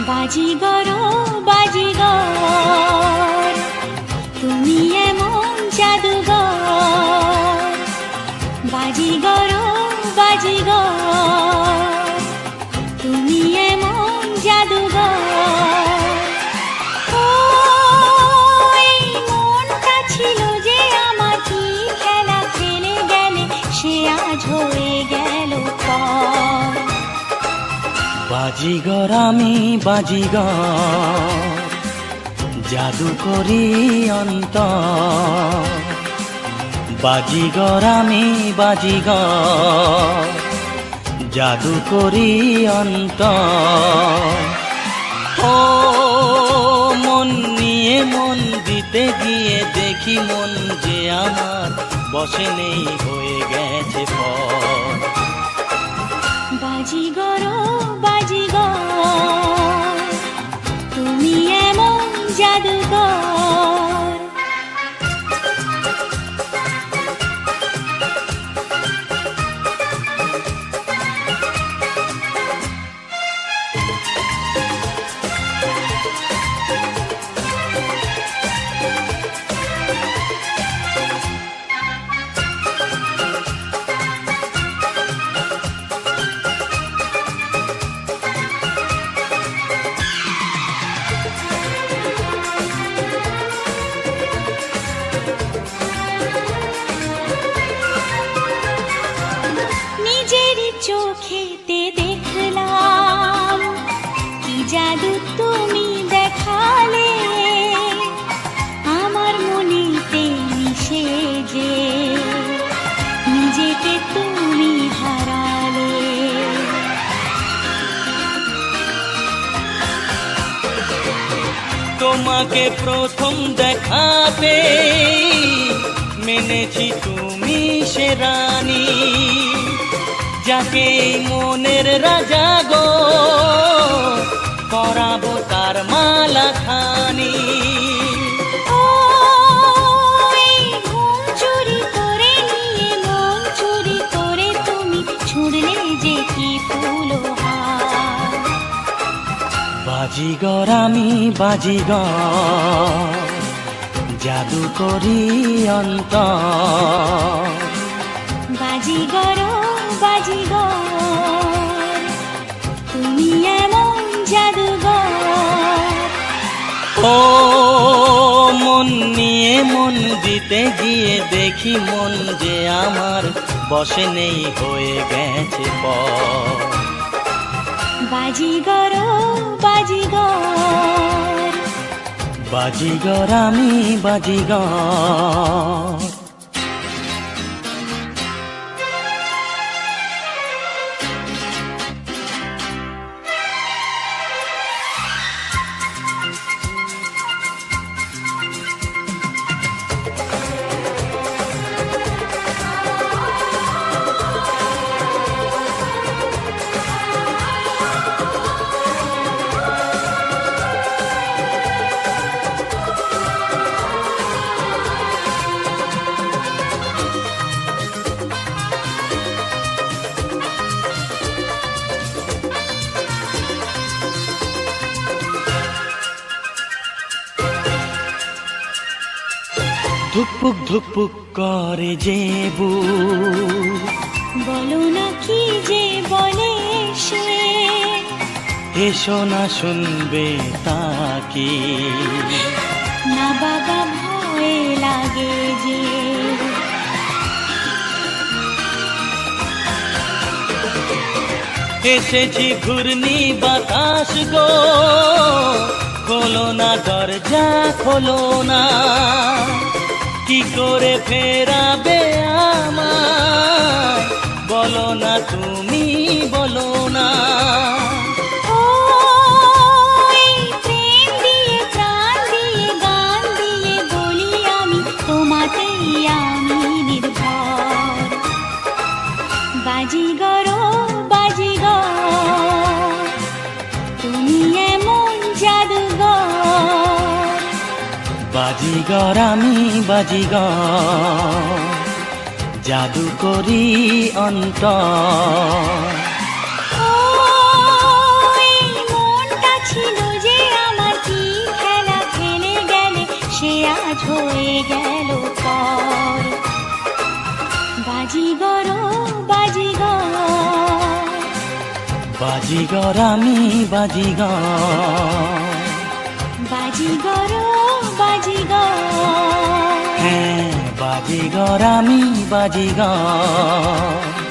বাজিগর বাজিগর তুমি এমন জাদুঘর। বাজিগর বাজিগর তুমি এমন জাদুঘর। ও এই মনটা ছিল যে আমার, কি খেলা খেলে গেলে সে আজ হয়ে গেল পর। বাজিগর আমি বাজিগর, জাদু করি অন্তর। বাজিগর আমি বাজিগর, জাদু করি অন্তর। ও মন নিয়ে মন দিতে গিয়ে দেখি মন যে আমার বসে নেই, হয়ে গেছে পর। বাজিগর বাজিগর তুমি এমন জাদুঘর। চোখেতে দেখলাম কি জাদু তুমি দেখালে, আমার মনেতে মিশে যে নিজেকে তুমি হারালে। তোমাকে প্রথম দেখাতে মেনেছি তুমি সে রানী, যাকে মনের রাজা গো করাবো তার মালা খানি। ও এই ঘুম চুরি করে নিয়ে মন চুরি করে তুমি ছুঁড়লে যে কি ফুলহার। বাজিগর আমি বাজিগর, জাদু করি অন্তর। বাজিগর বাজিগর তুমি এমন জাদুঘর। ও মন নিয়ে মন দিতে গিয়ে দেখি মন যে আমার বসে নেই, হয়ে গেছে পর। বাজিগর বাজিগর বাজিগর আমি বাজিগর। ধুকপুক ধুকপুক করে যে বুক, বলো না কি যে বলে সে, এসো না শুনবে তা কি। না বাবা ভয় লাগে যে, এসেছি ঘূর্ণি বাতাস গো, খোলো না দরজা খোলো না, কি করে ফেরাবে আমায় বলো না তুমি বলো না। ও এই প্রেম দিয়ে প্রাণ দিয়ে গান দিয়ে বলি আমি তোমাতেই আমি নির্ভর। বাজিগর বাজিগর তুমি এমন জাদুঘর। বাজিগর আমি বাজিগর, জাদু করি অন্তর। ও এই মনটা ছিল বাজিগর আমি বাজিগর, বাজিগর বাজিগর, হ্যাঁ বাজিগর আমি বাজিগর।